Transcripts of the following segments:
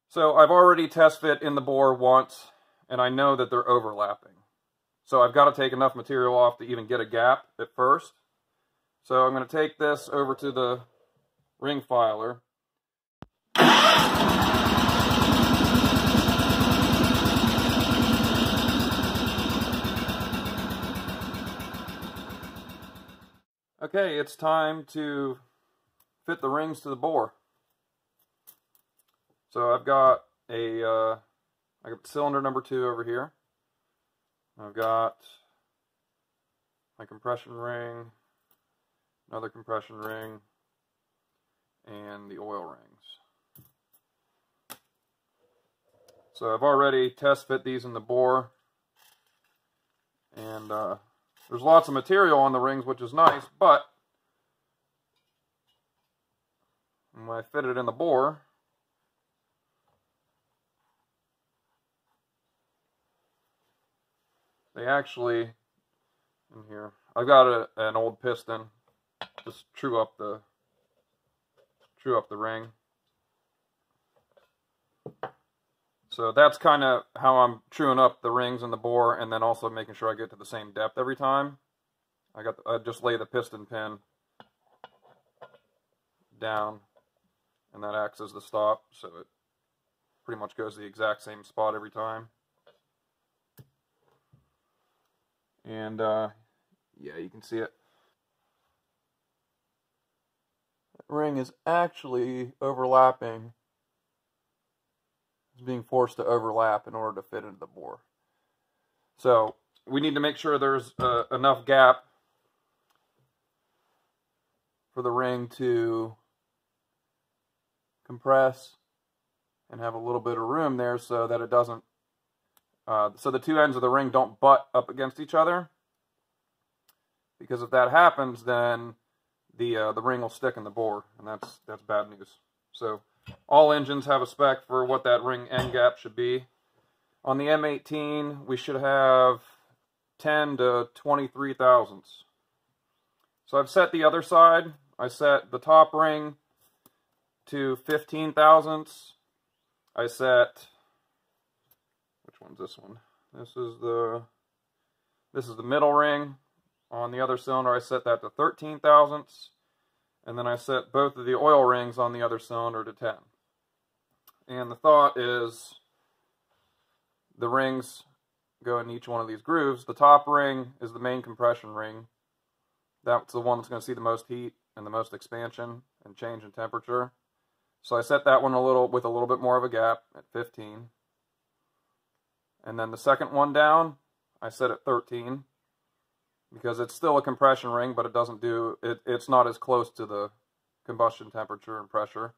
So I've already test fit in the bore once, and I know that they're overlapping. So I've got to take enough material off to even get a gap at first. So I'm going to take this over to the ring filer. Okay, it's time to fit the rings to the bore. So I've got I got cylinder number 2 over here. I've got my compression ring, another compression ring, and the oil rings. So I've already test fit these in the bore, and there's lots of material on the rings, which is nice, but when I fit it in the bore, they actually, in here, I've got an old piston, just true up the ring. So that's kind of how I'm truing up the rings in the bore, and then also making sure I get to the same depth every time. I just lay the piston pin down, and that acts as the stop, so it pretty much goes to the exact same spot every time. And yeah, you can see it. That ring is actually overlapping. It's being forced to overlap in order to fit into the bore. So we need to make sure there's enough gap for the ring to compress and have a little bit of room there so that it doesn't, so the two ends of the ring don't butt up against each other. Because if that happens, then the ring will stick in the bore, and that's bad news. So all engines have a spec for what that ring end gap should be. On the M18, we should have 10 to 23 thousandths. So I've set the other side. I set the top ring to 15 thousandths. I set, which one's this one? This is the middle ring. On the other cylinder, I set that to 13 thousandths. And then I set both of the oil rings on the other cylinder to 10. And the thought is the rings go in each one of these grooves. The top ring is the main compression ring. That's the one that's going to see the most heat and the most expansion and change in temperature. So I set that one with a little bit more of a gap at 15. And then the second one down, I set at 13. Because it's still a compression ring, but it doesn't do, it's not as close to the combustion temperature and pressure.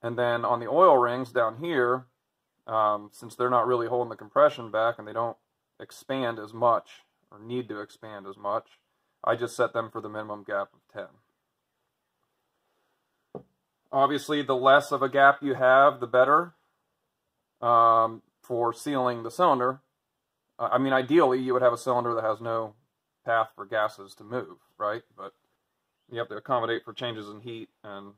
And then on the oil rings down here, since they're not really holding the compression back and they don't expand as much, or need to expand as much, I just set them for the minimum gap of 10. Obviously, the less of a gap you have, the better for sealing the cylinder. I mean, ideally, you would have a cylinder that has no path for gases to move, right? But you have to accommodate for changes in heat and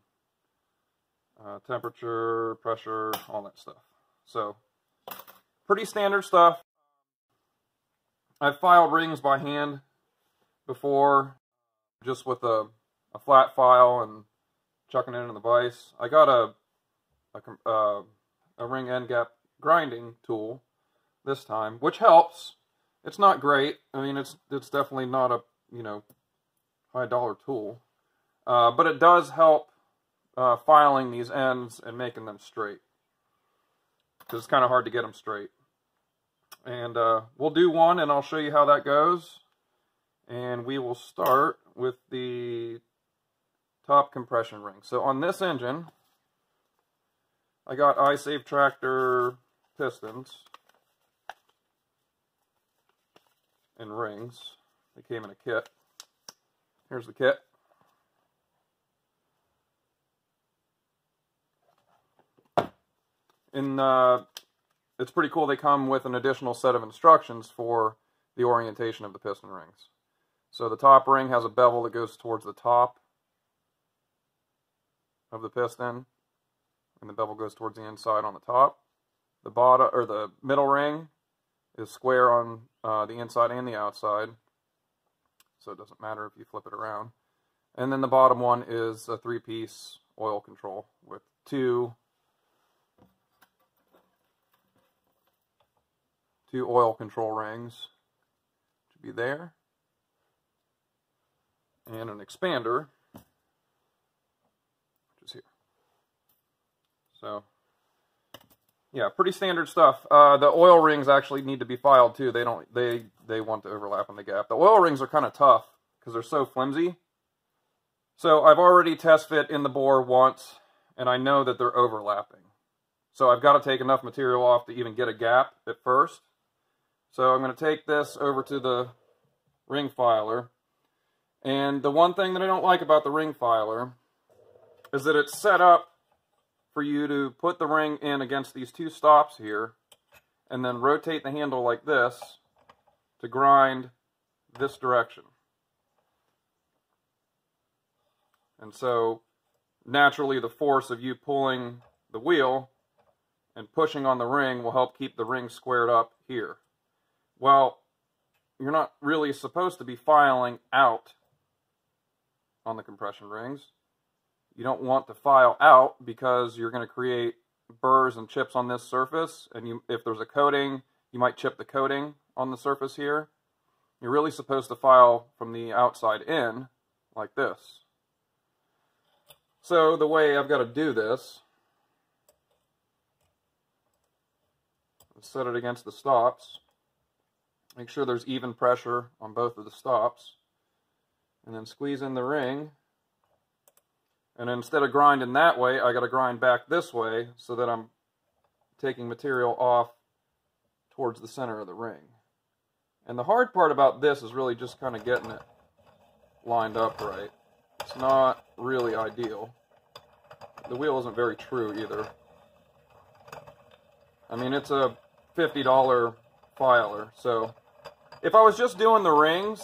temperature, pressure, all that stuff. So, pretty standard stuff. I've filed rings by hand before, just with a flat file and chucking it into the vise. I got a ring end gap grinding tool this time, which helps. It's not great. I mean, it's definitely not a, high dollar tool, but it does help filing these ends and making them straight, because it's kind of hard to get them straight. And we'll do one, and I'll show you how that goes. And we will start with the top compression ring. So on this engine, I got iSafe Tractor pistons and rings. They came in a kit. Here's the kit. It's pretty cool. They come with an additional set of instructions for the orientation of the piston rings. So the top ring has a bevel that goes towards the top of the piston, and the bevel goes towards the inside on the top. The bottom, or the middle ring, is square on the inside and the outside, so it doesn't matter if you flip it around. And then the bottom one is a 3-piece oil control with two oil control rings, should be there, and an expander, which is here. So, yeah, pretty standard stuff. The oil rings actually need to be filed too. They want to overlap in the gap. The oil rings are kind of tough because they're so flimsy. So I've already test fit in the bore once, and I know that they're overlapping. So I've got to take enough material off to even get a gap at first. So I'm going to take this over to the ring filer. And the one thing that I don't like about the ring filer is that it's set up for you to put the ring in against these two stops here, and then rotate the handle like this to grind this direction. And so naturally the force of you pulling the wheel and pushing on the ring will help keep the ring squared up here. Well, you're not really supposed to be filing out on the compression rings. You don't want to file out because you're going to create burrs and chips on this surface, and if there's a coating, you might chip the coating on the surface here. You're really supposed to file from the outside in, like this. So the way I've got to do this is set it against the stops. Make sure there's even pressure on both of the stops. And then squeeze in the ring. And instead of grinding that way, I got to grind back this way so that I'm taking material off towards the center of the ring. And the hard part about this is really just kind of getting it lined up right. It's not really ideal. The wheel isn't very true either. I mean, it's a $50 filer, so if I was just doing the rings,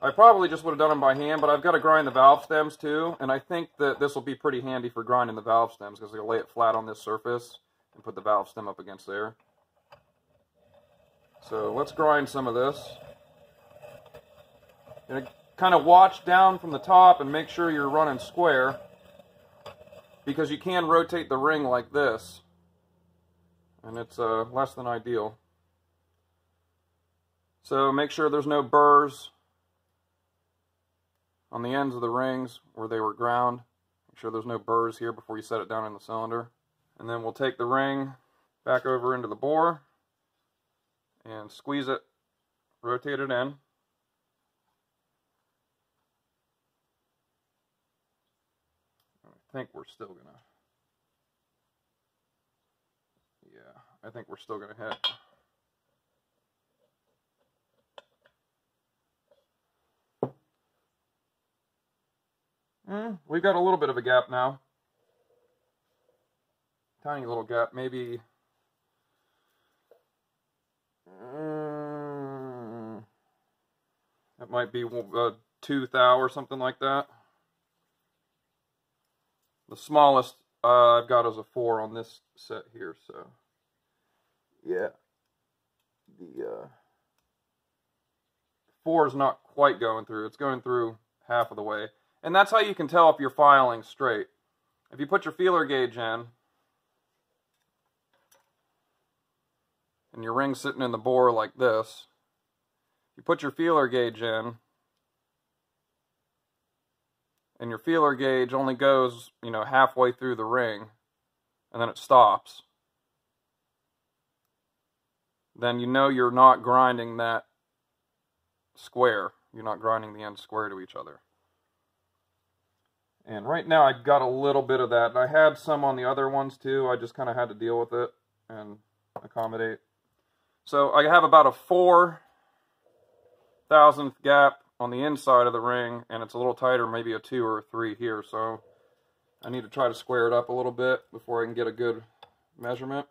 I probably just would have done them by hand, but I've got to grind the valve stems too, and I think that this will be pretty handy for grinding the valve stems because I'll lay it flat on this surface and put the valve stem up against there. So let's grind some of this. And kind of watch down from the top and make sure you're running square, because you can rotate the ring like this, and it's less than ideal. So make sure there's no burrs on the ends of the rings where they were ground. Make sure there's no burrs here before you set it down in the cylinder. And then we'll take the ring back over into the bore and squeeze it, rotate it in. I think we're still gonna, I think we're still gonna hit. We've got a little bit of a gap now. Tiny little gap, maybe it might be a 2 thou or something like that. The smallest I've got is a 4 on this set here, so yeah. The 4 is not quite going through. It's going through half of the way. And that's how you can tell if you're filing straight. If you put your feeler gauge in, and your ring's sitting in the bore like this, you put your feeler gauge in, and your feeler gauge only goes, halfway through the ring, and then it stops, then you know you're not grinding that square. You're not grinding the ends square to each other. And right now I've got a little bit of that, and I had some on the other ones too. I just kind of had to deal with it and accommodate. So I have about a 4/1000th gap on the inside of the ring, and it's a little tighter, maybe a 2 or a 3 here, so I need to try to square it up a little bit before I can get a good measurement.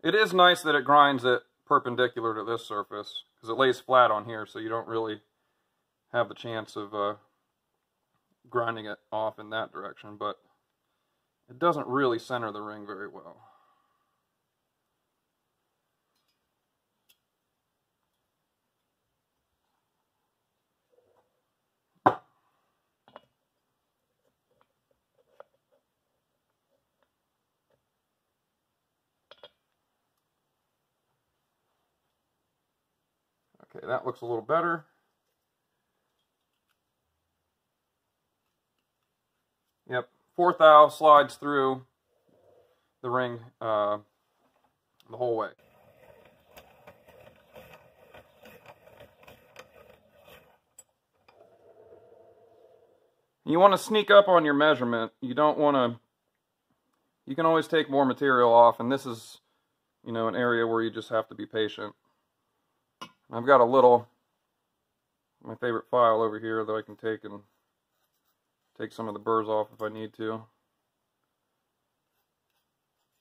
It is nice that it grinds it perpendicular to this surface, because it lays flat on here, so you don't really have the chance of grinding it off in that direction, but it doesn't really center the ring very well. Okay, that looks a little better. Yep, 4th thou slides through the ring the whole way. You want to sneak up on your measurement. You don't want to, you can always take more material off, and this is, you know, an area where you just have to be patient. I've got a little, my favorite file over here that I can take and take some of the burrs off if I need to.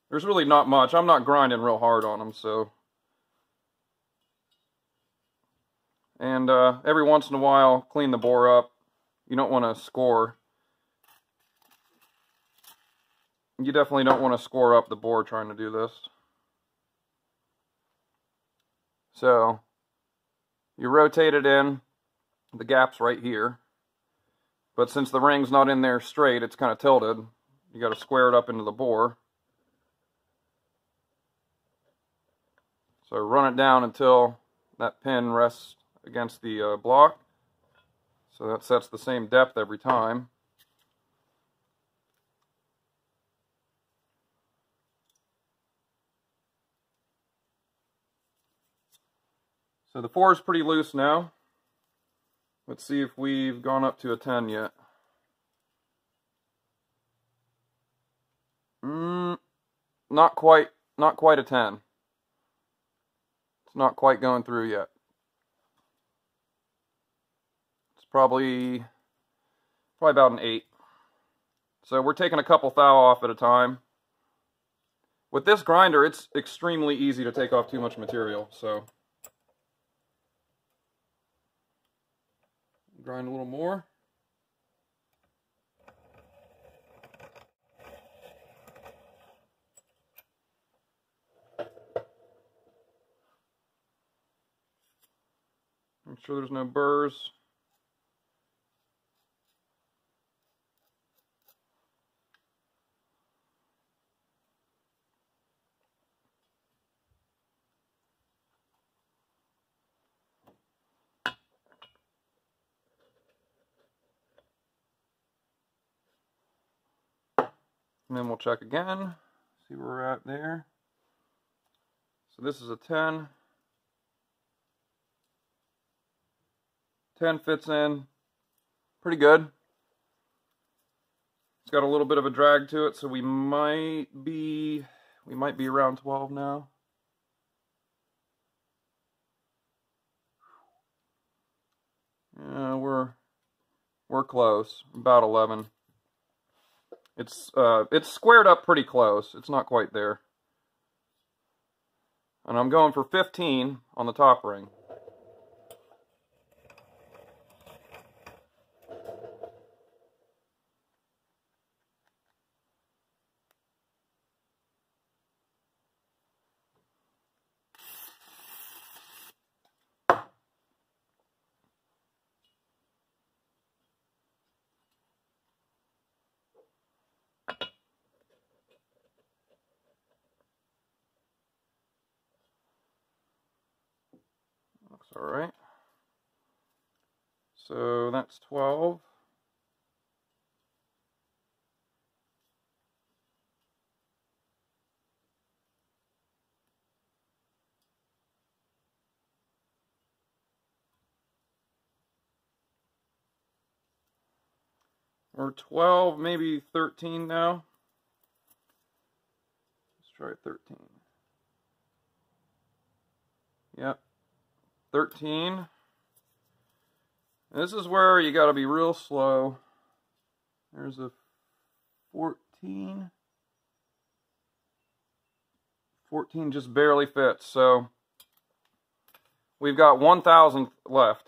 There's really not much. I'm not grinding real hard on them, so. And every once in a while, clean the bore up. You don't want to score. You definitely don't want to score up the bore trying to do this. So, you rotate it in. The gap's right here. But since the ring's not in there straight, it's kind of tilted. You got to square it up into the bore. So run it down until that pin rests against the block. So that sets the same depth every time. So the 4 is pretty loose now. Let's see if we've gone up to a 10 yet. Not quite a 10. It's not quite going through yet. It's probably about an 8. So we're taking a couple thou off at a time. With this grinder, it's extremely easy to take off too much material, so grind a little more. Make sure there's no burrs. And then we'll check again, see where we're at there. So this is a 10. 10 fits in pretty good. It's got a little bit of a drag to it, so we might be around 12 now. Yeah, we're close, about 11. It's squared up pretty close. It's not quite there. And I'm going for 15 on the top ring. Looks all right. So that's 12. Or 12, maybe 13 now. Let's try 13. Yep. 13. This is where you got to be real slow. There's a 14. 14 just barely fits, so we've got 1,000th left.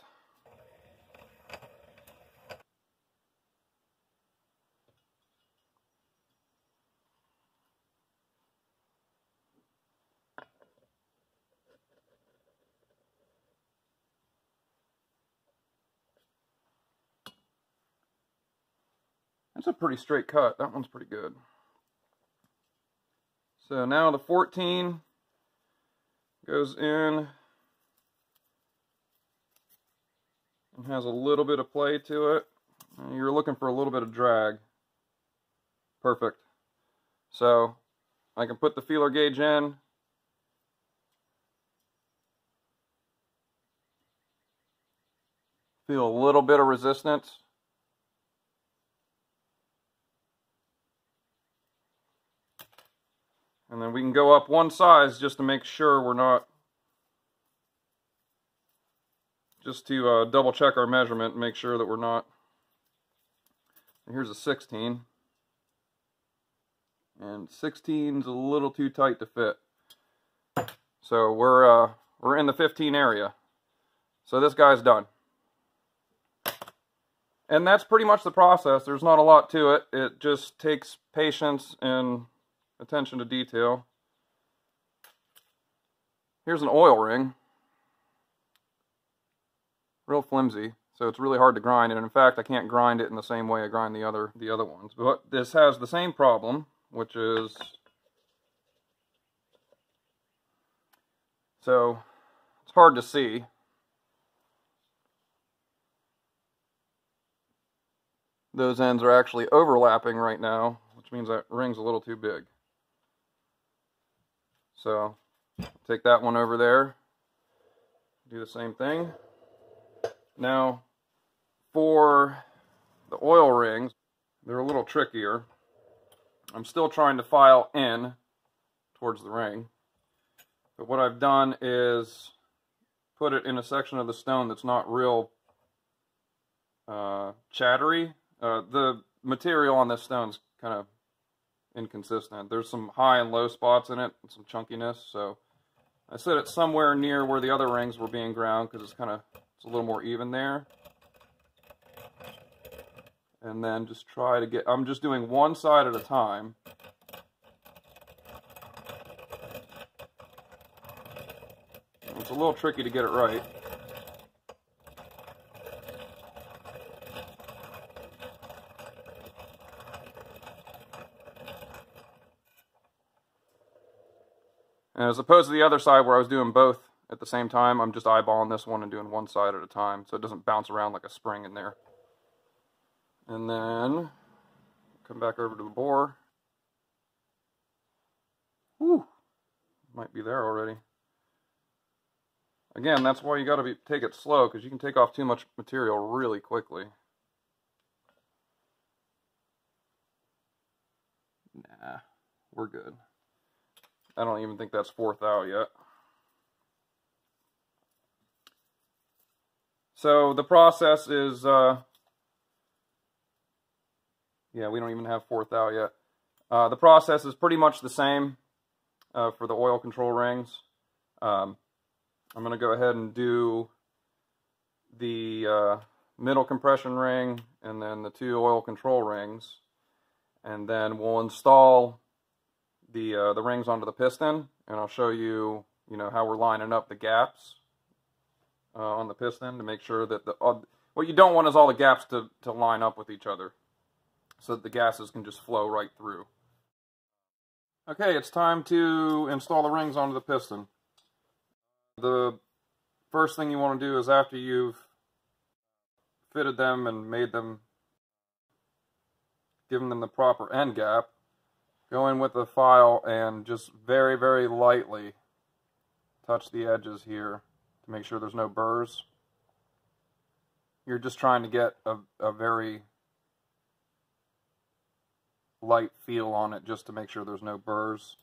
That's a pretty straight cut. That one's pretty good. So now the 14 goes in and has a little bit of play to it. You're looking for a little bit of drag. Perfect. So I can put the feeler gauge in. Feel a little bit of resistance. And then we can go up one size just to make sure we're not, just to double check our measurement and make sure that we're not. And here's a 16. And 16's a little too tight to fit. So we're in the 15 area. So this guy's done. And that's pretty much the process. There's not a lot to it. It just takes patience and attention to detail. Here's an oil ring. Real flimsy, so it's really hard to grind, and in fact I can't grind it in the same way I grind the other ones. But this has the same problem, which is, so it's hard to see. Those ends are actually overlapping right now, which means that ring's a little too big. So take that one over there, do the same thing. Now for the oil rings, they're a little trickier. I'm still trying to file in towards the ring, but what I've done is put it in a section of the stone that's not real chattery. The material on this stone's kind of inconsistent. There's some high and low spots in it, and some chunkiness, so I set it somewhere near where the other rings were being ground because it's a little more even there. And then just try to get, I'm just doing one side at a time. It's a little tricky to get it right. And as opposed to the other side where I was doing both at the same time, I'm just eyeballing this one and doing one side at a time so it doesn't bounce around like a spring in there. And then come back over to the bore. Whew, might be there already. Again, that's why you got to take it slow, because you can take off too much material really quickly. Nah, we're good. I don't even think that's fourth out yet. So the process is, yeah, we don't even have fourth out yet. The process is pretty much the same for the oil control rings. I'm going to go ahead and do the middle compression ring and then the 2 oil control rings. And then we'll install the rings onto the piston, and I'll show you, how we're lining up the gaps on the piston to make sure that what you don't want is all the gaps to line up with each other, so that the gases can just flow right through. Okay, it's time to install the rings onto the piston. The first thing you want to do is, after you've fitted them and made them, given them the proper end gap, go in with the file and just very, very lightly touch the edges here to make sure there's no burrs. You're just trying to get a very light feel on it, just to make sure there's no burrs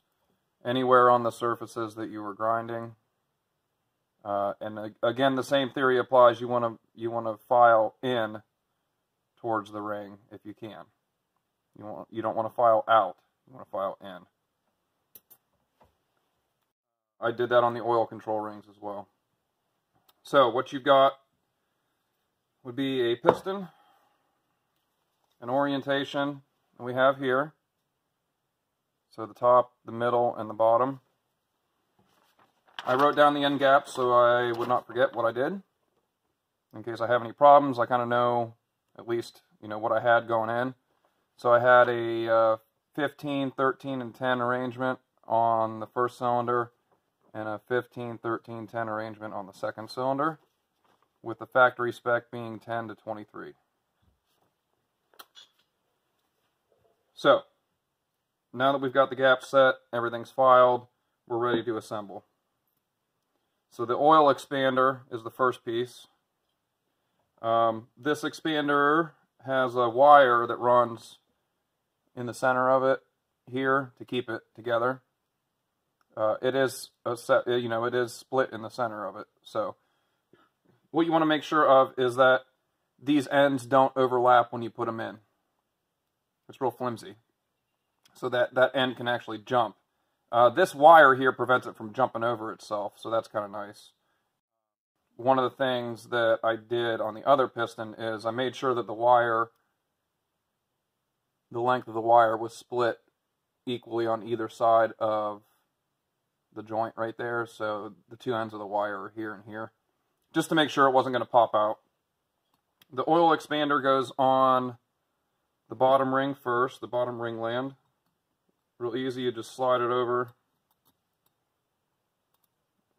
anywhere on the surfaces that you were grinding. And again, the same theory applies. You want to file in towards the ring if you can. You don't want to file out. You want to file in. I did that on the oil control rings as well. So what you've got would be a piston, an orientation that we have here. So the top, the middle, and the bottom. I wrote down the end gaps so I would not forget what I did. In case I have any problems, I kind of know at least, what I had going in. So I had a 15, 13, and 10 arrangement on the first cylinder and a 15, 13, 10 arrangement on the second cylinder, with the factory spec being 10 to 23. So, now that we've got the gaps set, everything's filed, we're ready to assemble. So the oil expander is the first piece. This expander has a wire that runs in the center of it here to keep it together. It is it is split in the center of it. So what you want to make sure of is that these ends don't overlap when you put them in. It's real flimsy, so that end can actually jump. This wire here prevents it from jumping over itself, so that's kind of nice. One of the things that I did on the other piston is I made sure that the length of the wire was split equally on either side of the joint right there, so the two ends of the wire are here and here, just to make sure it wasn't going to pop out. The oil expander goes on the bottom ring first, the bottom ring land. Real easy, you just slide it over,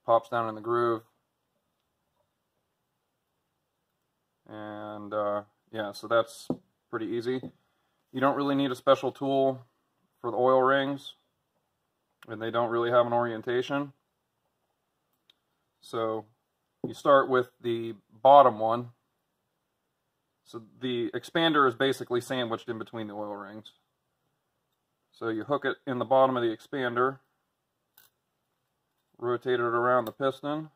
pops down in the groove, and yeah, so that's pretty easy. You don't really need a special tool for the oil rings, and they don't really have an orientation. So you start with the bottom one. So the expander is basically sandwiched in between the oil rings. So you hook it in the bottom of the expander, rotate it around the piston,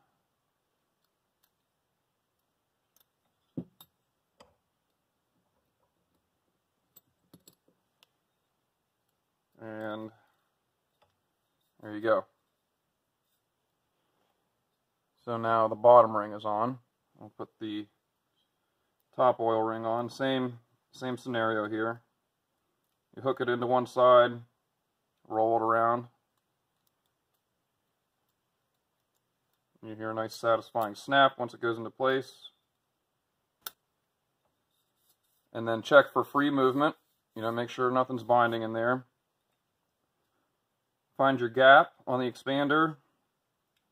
and there you go. So now the bottom ring is on. I'll put the top oil ring on. Same scenario here. You hook it into one side, roll it around. You hear a nice satisfying snap once it goes into place. And then check for free movement. Make sure nothing's binding in there. Find your gap on the expander.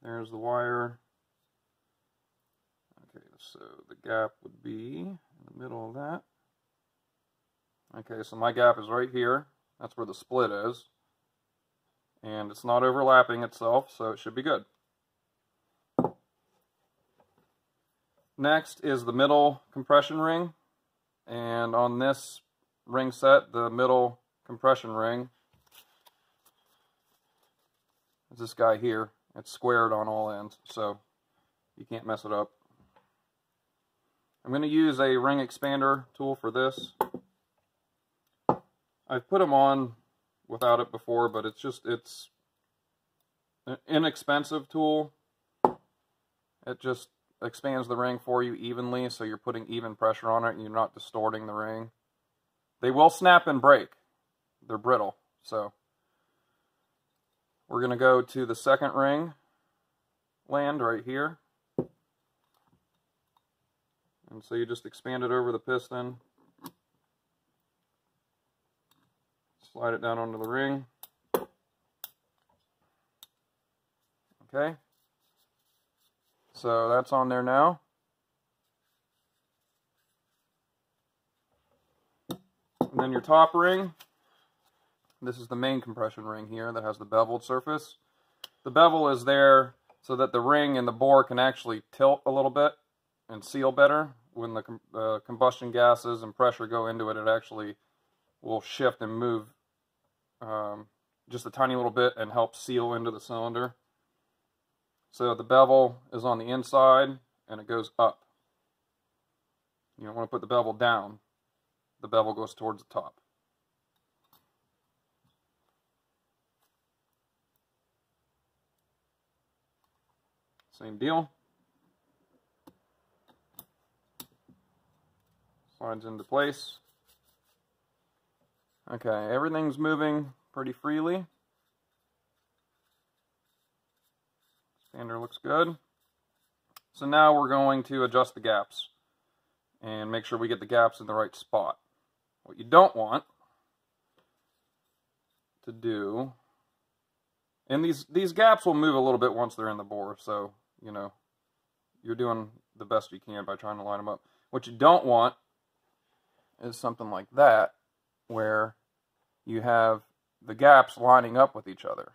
There's the wire. Okay, so the gap would be in the middle of that. Okay, so my gap is right here. That's where the split is. And it's not overlapping itself, so it should be good. Next is the middle compression ring. And on this ring set, the middle compression ring is this guy here. It's squared on all ends, so you can't mess it up. I'm going to use a ring expander tool for this. I've put them on without it before, but it's an inexpensive tool. It just expands the ring for you evenly, so you're putting even pressure on it and you're not distorting the ring. They will snap and break. They're brittle, so we're going to go to the second ring land right here. And so you just expand it over the piston, slide it down onto the ring. Okay, so that's on there now. And then your top ring, this is the main compression ring here that has the beveled surface. The bevel is there so that the ring and the bore can actually tilt a little bit and seal better. When the combustion gases and pressure go into it, it actually will shift and move just a tiny little bit and help seal into the cylinder. So the bevel is on the inside and it goes up. You don't want to put the bevel down. The bevel goes towards the top. Same deal. Slides into place. Okay, everything's moving pretty freely. Expander looks good. So now we're going to adjust the gaps and make sure we get the gaps in the right spot. What you don't want to do, and these gaps will move a little bit once they're in the bore, so, you know, you're doing the best you can by trying to line them up. What you don't want is something like that, where you have the gaps lining up with each other.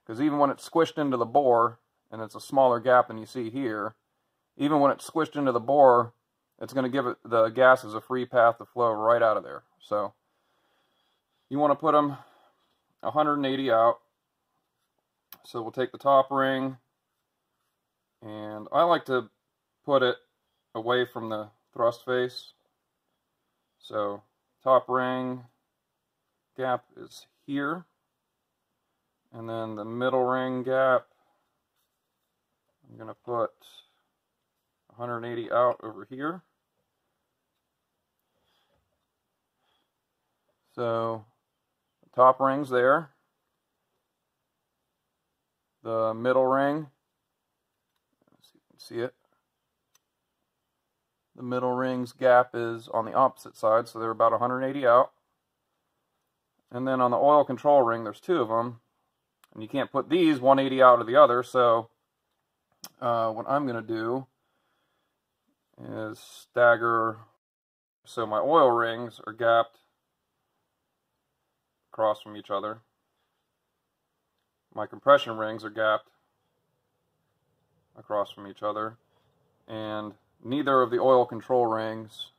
Because even when it's squished into the bore, and it's a smaller gap than you see here, even when it's squished into the bore, it's going to give it the gases a free path to flow right out of there. So you want to put them 180 out. So we'll take the top ring, and I like to put it away from the thrust face. So top ring gap is here, and then the middle ring gap, I'm going to put 180 out over here. So the top ring's there. The middle ring, let's see if you can see it. The middle ring's gap is on the opposite side, so they're about 180 out. And then on the oil control ring, there's two of them. And you can't put these 180 out of the other, so what I'm going to do is stagger so my oil rings are gapped across from each other. My compression rings are gapped across from each other, and neither of the oil control rings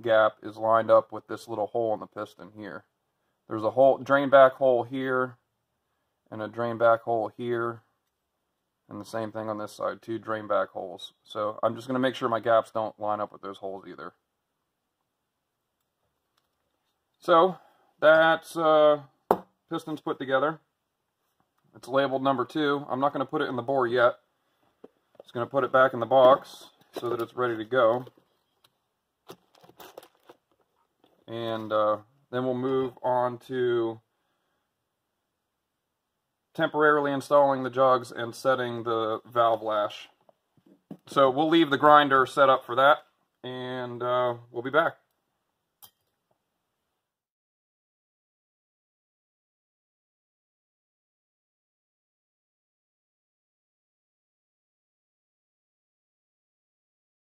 gap is lined up with this little hole in the piston here. There's a hole, drain back hole here, and a drain back hole here, and the same thing on this side, two drain back holes. So I'm just going to make sure my gaps don't line up with those holes either. So that's pistons put together. It's labeled number 2. I'm not going to put it in the bore yet. Just going to put it back in the box so that it's ready to go. And then we'll move on to temporarily installing the jugs and setting the valve lash. So we'll leave the grinder set up for that, and we'll be back.